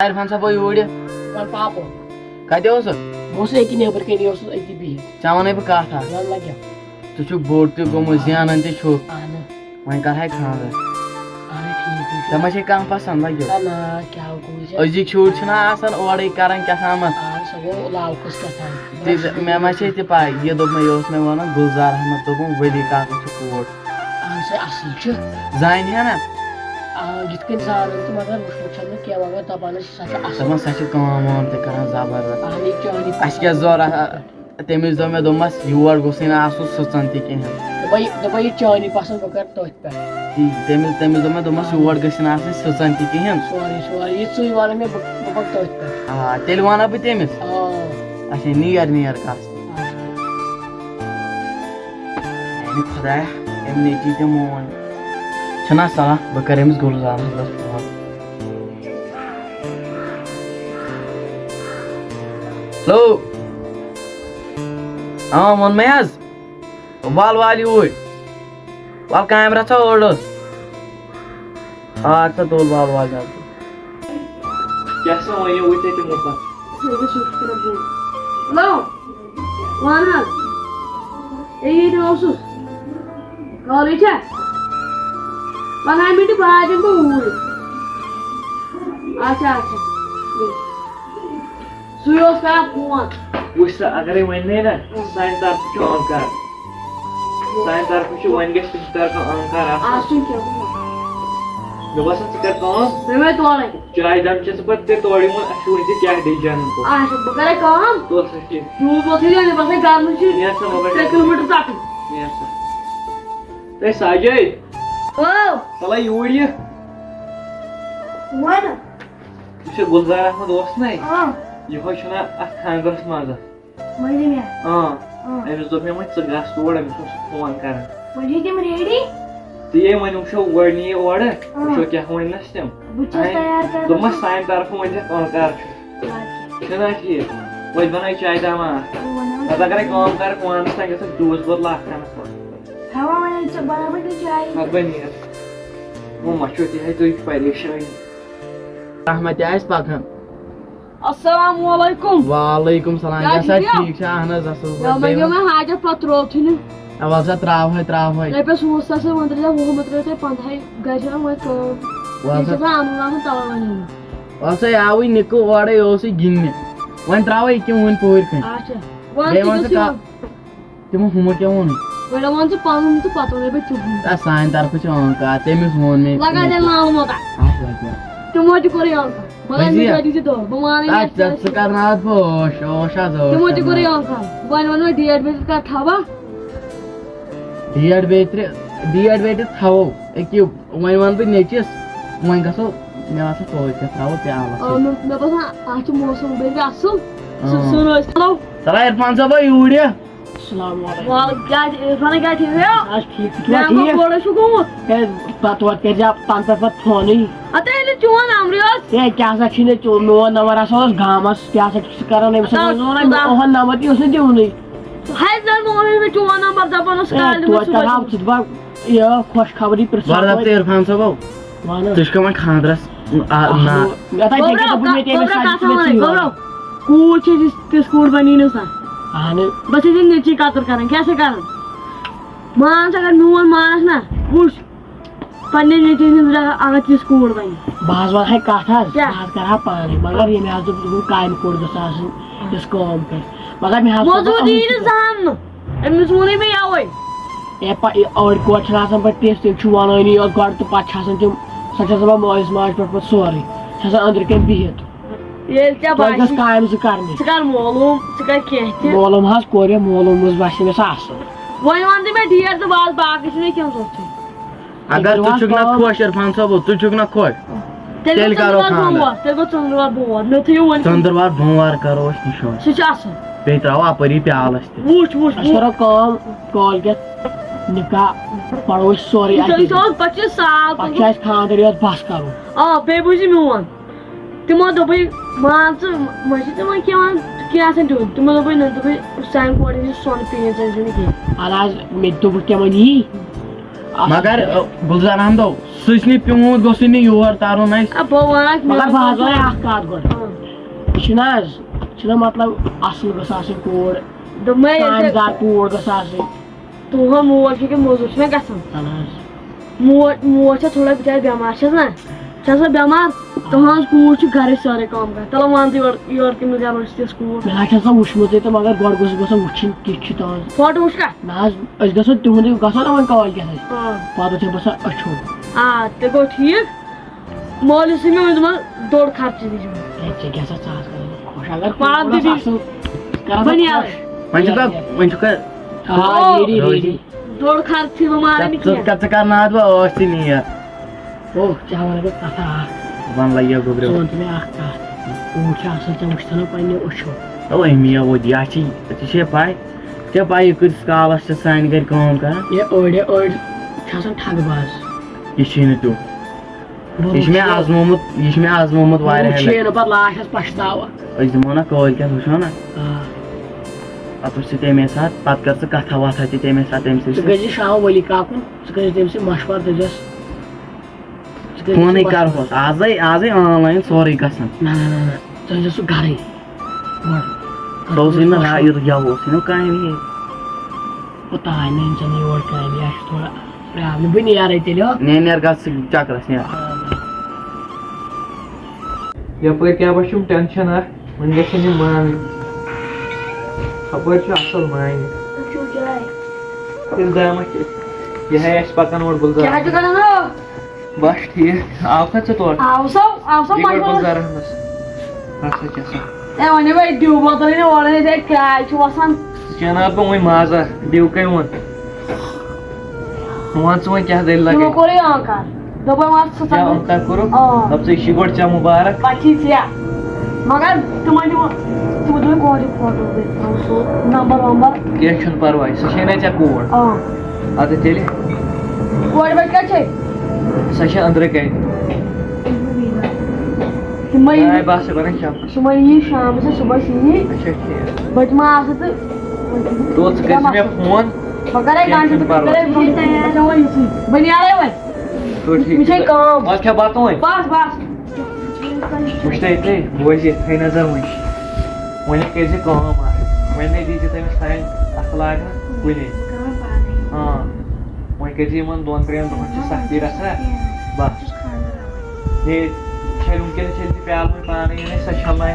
عرفان صاحب یوٗرۍ پاپو کتہِ اوسُکھ بہٕ اوسُس أتی نیبر کَنی اوسُس أتی بِہِتھ ژےٚ وَنَے بہٕ کَتھ اکھ وَلہٕ لگیو ژٕ چھُکھ بوٚڑ تہِ گوٚمُت زینان تہِ چھُکھ اہنہٕ وۄنۍ کَرہے خانٛدر اہنہٕ ٹھیٖک ژےٚ ما چھے کانٛہہ پسنٛد لگیو نہ کیٛاہ گوٚو أزِکۍ شُرۍ چھِنہ آسان اورَے کران کیٛاہ تامَتھ سۄ گوٚو لالکُس کیٛاہ تہِ مےٚ ما چھے تہِ پَے یہِ دوٚپ مےٚ یہِ اوس مےٚ وَنان گُلزار احمد دوٚپُن ؤلی کاکَس چھُ کوٗر اہن سۄ اَصٕل چھِ زانہِ ہے نا یِتھ کٔنۍ زانان تہٕ مگر وٕچھمُت چھَم نہٕ کینٛہہ مگر دَپان ٲسۍ سۄ چھِ اَصٕل دَپان سۄ چھِ کٲم وٲم تہِ کران زبردست اہن یہِ چٲنی اَسہِ کیٛاہ ضوٚرتھ تٔمِس دوٚپ مےٚ دوٚپمَس یور گوٚژھُے نہٕ آسُن سٕژن تہِ کِہینۍ دَپان یہِ چٲنی پسنٛد بہٕ کَرٕ تٔتھۍ پٮ۪ٹھ تٔمِس دوٚپ مےٚ دوٚپمَس یور گٔژھِنۍ آسٕنۍ سٕژن تہِ کِہینۍ سورُے یہِ ژٕے وَنان مےٚ بہٕ پَکہٕ تٔتھۍ پٮ۪ٹھ آ تیٚلہِ وَنہ بہٕ تٔمِس آ اچھا نیر کَس میانہِ خۄدایا أمۍ نیچی تہِ مون چھُنہ صلاح بہٕ کَرٕ أمِس گُلزار احمدَس فون ہیلو ووٚنمَے حظ وال یوٗرۍ وَل کیمرا ژھا اوٚڑس اَدٕ سا تُل وال جلدی کیٛاہ سا وَنیو وٕچھ ژےٚ تِمو پَتہٕ ہیلو وَن حظ ییٚتہِ اوسُس کالج چھا پنٛداہ مِنٹہٕ بعد یِمہٕ بہٕ اوٗرۍ اچھا سُے اوس کران فون وٕچھ سا اگرے وۄنۍ نیرِ نا سانہِ طرفہٕ چھُ انکار سانہِ طرفہٕ چھُ وۄنۍ گژھِ تٔمۍ طرفہٕ انکار آسُن آسُن کیٚنٛہہ مےٚ باسان ژٕ کر کٲم تُہۍ وٲتۍ تورے چاے دام چھِ ژٕ پتہٕ تہِ تورٕ یِوان اَسہِ چھُ وٕنہِ تہِ کیٛاہ ڈِسجن اچھا بہٕ کرے کٲم تُل سا ٹھیٖک جوٗس ووتھٕے مےٚ باسان گرمٕے چھِ نیر سا موبایل 3 کِلوٗمیٖٹر ژَٹُن نیر سا ہے ساجے ژَلا یوٗرۍ یہِ وَن یہِ چھُ گُلزار احمد اوس نَے یِہوے چھُنہ اَتھ خانٛدرَس منٛز أمِس دوٚپ مےٚ وۄنۍ ژٕ گژھ تور أمِس اوس فون کران تی وۄنۍ وٕچھو گۄڈٕ نِیہِ اورٕ وٕچھو کیٛاہ وَنٮ۪س تِم دوٚپمَس سانہِ طرفہٕ ؤنۍزٮ۪کھ انکار چھُ چھُنہ ٹھیٖک وۄنۍ بَنٲے چاے دام اکھ پتہٕ اگرے کٲم کرکھ وانَس تانۍ گژھکھ جوٗس بوتل اکھ کھنَس پتہٕ بہٕ نیر وۄنۍ مہ چھو تِہے تُہۍ پریشٲنی رحمت تہِ آسہِ پکان السلام علیکم وعلیکم سلام کیٛاہ کیٛاہ سا ٹھیٖک ٹھیٖک چھا اہن حظ اصٕل مےٚ حاجت پتہٕ ترٛووتھٕے نہٕ وَل سا تراوہے رۄپیَس 100 وۄنۍ ترٛٲیزیو 20 مےٚ ترٛٲیِو تُہۍ 15 گرِ چھِ وۄنۍ کٲم وَل سا اَنُن آسان تَوے وَنیو وَل سا یاوٕے نِکہٕ اورَے یہِ اوسُے گِنٛدنہِ وۄنۍ تراوَے ییٚکیٛاہ وٕنۍ پوٗرۍ کھنٛڈ اچھا بیٚیہِ وَن ژٕ تِمو ہُمو کیٛاہ ووٚنُے گۄڈٕ وَن ژٕ پَنُن تہٕ پَتہٕ وَنَے بہٕ تِہُنٛد سانہِ طرفہٕ چھُ انکار تٔمِس ووٚن مےٚ لگا دِل ناومُت تِمو تہِ کوٚرُے انکار مگر مےٚ دِژٕ دۄہ بہٕ مانَے ژٕ کرناوَتھ بہٕ ٲش حظ تِمو تہِ کوٚرُے انکار وۄنۍ ووٚن مےٚ ڈیٹ بیٚیہِ کر تھاوَا ڈیٹ بیترِ تھاوو أکیاہ وۄنۍ وَنہٕ بہٕ نیچِس وۄنۍ گژھو مےٚ باسان توتہِ پٮ۪ٹھ تراوو پیالَس مےٚ باسان اَتھ چھُ موسم بیٚیہِ اَصٕل سُہ روزِ چلو چلا عرفان صٲبا یوٗرۍ السلام علیکم عرفان کیٛاہ ٹھیٖک چھُ گوٚمُت پتہٕ توتہِ کٔرۍزِ تَنہٕ پٮ۪ٹھ پتہٕ فونٕے اَدٕ ییٚلہِ چون نمبرٕے اوس ہے کیٛاہ سا چھُے نہٕ میون نمبر ہسا اوس گامس کیٛاہ سا چھُ کران أمِس اُہُنٛد نمبر تہِ اوس نہٕ دِونٕے مےٚ چون نمبر دپان اوس توتہِ کرہاو ژٕ دپان یہِ خۄش خبری پرٕژھ عرفان صٲبو تُہۍ چھُو وۄنۍ خانٛدرس کوٗر چھِ تِژھ کوٗر بنی نہٕ سۄ اہن بہٕ چھَس نیٚچی قدٕر کران کیٛاہ چھِ کران مان ژٕ اگر میون مانکھ نا وٕچھ پننہِ نیٚچی ہٕنٛز اگر تِژھ کوٗر بنہِ بہٕ حظ ونہٕ کتھ حظ بہٕ حظ کرٕ ہا پانے مگر ییٚمہِ حظ دوٚپ کامہِ کوٚر گٔژھ آسٕنۍ یُس کٲم کرِ مگر مےٚ حظ موٚزوٗرۍ یی نہٕ زانٛہہ نہٕ أمِس ووٚنُے مےٚ یَوَے أڑۍ کورِ چھِنہٕ آسان پتہٕ تِژھ تِم چھِ ونٲنی یوت گۄڈٕ تہٕ پتہٕ چھِ آسان تِم سۄ چھِ آسان مٲلِس ماجہِ پٮ۪ٹھ پتہٕ سورُے چھِ آسان أنٛدرٕ کَنۍ بِہِتھ ییٚلہِ ژےٚ گژھ کامہِ زٕ کرنہِ ژٕ کر معلوٗم ژٕ کر کینٛہہ تہِ معلوٗم حظ کوٚر مےٚ معلوٗم حظ باسے مےٚ سۄ اصٕل وۄنۍ وَن تہٕ مےٚ ڈیٹ تہٕ بس باقٕے چھُنہٕ کینٛہہ ضوٚرتھٕے اگر ژٕ چھُکھ نہ خۄش عرفان صٲبو ژٕ چھُکھ نہ خۄش تیٚلہِ کرو خانٛدر تیٚلہِ گوٚو ژٔنٛدٕروار بوٚد مےٚ تھٲیِو وۄنۍ ژٔنٛدٕروار بوموار کرو أسۍ نِشٲنۍ سُہ چھُ اصٕل بیٚیہِ تراوو اپٲری پیالس تہِ وٕچھ أسۍ کرو کٲم کٲلکٮ۪تھ نِکاح پرو أسۍ سورُے پتہٕ چھُ سال پتہٕ چھُ اَسہِ خانٛدر یوت بس کرُن آ بیٚیہِ بوٗزِ میون تِمو دوٚپُے مان ژٕ وۄنۍ چھِ تِمن کینٛہہ آسان دیُن تِمو دوٚپُے نہ دوٚپُے سانہِ کورِ ہِنٛدِ سۄنہٕ پیٖنٛژ ٲسۍزِ نہٕ کینٛہہ اَدٕ حظ مےٚ تہِ دوٚپُکھ تِمن یی مگر گُلزار احمدو سٕژنہِ پیوٗنٛت گوٚژھُے نہٕ یور ترُن اَسہِ بہٕ وَنکھ مگر بہٕ حظ وَنہٕ اکھ کَتھ گۄڈٕ یہِ چھُنہ حظ یہِ چھُنہ مطلب اَصٕل گٔژھ آسٕنۍ کوٗر دوٚپمَے کامدار کوٗر گٔژھ آسٕنۍ تُہُنٛد مول چھُ کہِ موٚزوٗر چھُ مےٚ گژھان اہن حظ موج چھےٚ تھوڑا بِچارِ بٮ۪مار چھَس نا چھَس بہٕ بٮ۪مار تُہٕنٛز کوٗر چھِ گرٕچ سٲرٕے کٲم کران تَلہٕ وَن ژٕ یورٕ کٔمِس گرو چھِ تِژھ کوٗر مےٚ حظ چھےٚ سۄ وٕچھمٕژٕے تہٕ مگر گۄڈٕ گوٚژھ گژھُن وٕچھِنۍ کِتھ چھِ تہنٛز فوٹو وٕچھ کَتھ نہ حظ أسۍ گژھو تِہُنٛدٕے گژھو نا وۄنۍ کالکیتھ أسۍ پَتہٕ وٕچھو بہٕ سۄ أچھو تہِ گوٚو ٹھیٖک مٲلِس چھُ مےٚ وۄنۍ دوٚپمَس دوٚر خرچہٕ دِجہِ ہے ژےٚ کیٛاہ سا ژٕ حظ کَران خۄش اگر پانہٕ تہِ اَصٕل کران وۄنۍ چھُکھا دوٚر خرچہٕ بہٕ مارے نہٕ کینٛہہ ژٕ کرناوَتھ بہٕ ٲش تہِ نیر او ژےٚ وَنہٕ بہٕ کَتھا اکھ وَن لگہِ ژٕ گوٚبریو وَن تہٕ مےٚ اکھ کَتھ کوٗر چھِ اَصٕل ژےٚ وٕچھتھ نہ پنٛنیو أچھو اوے مےٚ ووت یہِ چھِ ژےٚ چھے پاے ژےٚ پاے یہِ کۭتِس کالس چھِ سانہِ گرِ کٲم کران ہے أڑۍ چھِ آسان ٹھگہٕ باز یہِ چھُے نہٕ تیُتھ یہِ چھُ مےٚ آزمومُت واریاہ چھِ نہٕ پَتہٕ لاسٹَس پَشتاوان أسۍ دِمو نا کٲلکٮ۪تھ وٕچھو نا پتہٕ وٕچھ ژٕ تَمے ساتہٕ پتہٕ کر ژٕ کتھا وتھا تہِ تَمے ساتہٕ تٔمۍ ژٕ سۭتۍ گٔژھِ شام ؤلی کاکُن ژٕ کٔرِزِ تٔمۍ سۭتۍ مشوَرٕ دٔپزٮ۪س فونٕے کرہوس آزے آن لاین سورُے گژھان نہ نہ نہ نہ ژٕ أنزِ سُہ گرٕے سُہ اوسُے نہٕ یہِ اوسُے نہٕ کامہِ اوٚتانۍ نہٕ أنۍ زَن یور کامہِ اَسہِ چھِ تھوڑا پرٛابلِم بہٕ نیرَے تیٚلہِ ہو نیر گژھ ژٕ چکرس نیر یپٲرۍ کیٛاہ بہٕ چھُم ٹٮ۪نشن اکھ وۄنۍ گژھن یِم مانٕنۍ ہپٲرۍ چھُ اصٕل مانہِ تیٚلہِ دامہ یہِ ہے اَسہِ پکان اور گُلزار بس ٹھیٖک آوکھا ژٕ تور گُلزار احمدس اچھا جناب بہٕ وۄنۍ مازا ڈِو کٔمۍ ووٚن وَن ژٕ وۄنۍ کیٛاہ دٔلیٖل لگہِ کیٛاہ اوٚنکار کوٚرُکھ دپ ژٕ یہِ چھِ گۄڈٕ ژےٚ مُبارک کینٛہہ چھُنہٕ پرواے سۄ چھے نا ژےٚ کوٗر اَدٕ تیٚلہِ سۄ چھِ أنٛدرٕ کَنہِ بہٕ آسہٕ کران شامس اچھا ٹھیٖک تو ژٕ کٔرۍ زِ مےٚ فون اَدٕ کھےٚ بتہٕ وۄنۍ وٕچھ تہٕ یِتھٕے بوزِ یِتھٕے نظر وۄنۍ کٔرۍ زِ کٲم اکھ وۄنۍ نَے دی زِ تٔمِس تانۍ اَتھٕ لاگنہٕ کُنے وۄنۍ کٔرۍ زِ یِمن 2-3 دۄہن چھِ سختی گژھان بس بیٚیہِ چھَلہِ وٕنکٮ۪نس چھَلہِ زِ پیالہٕ وۄنۍ پانے سۄ چھلناے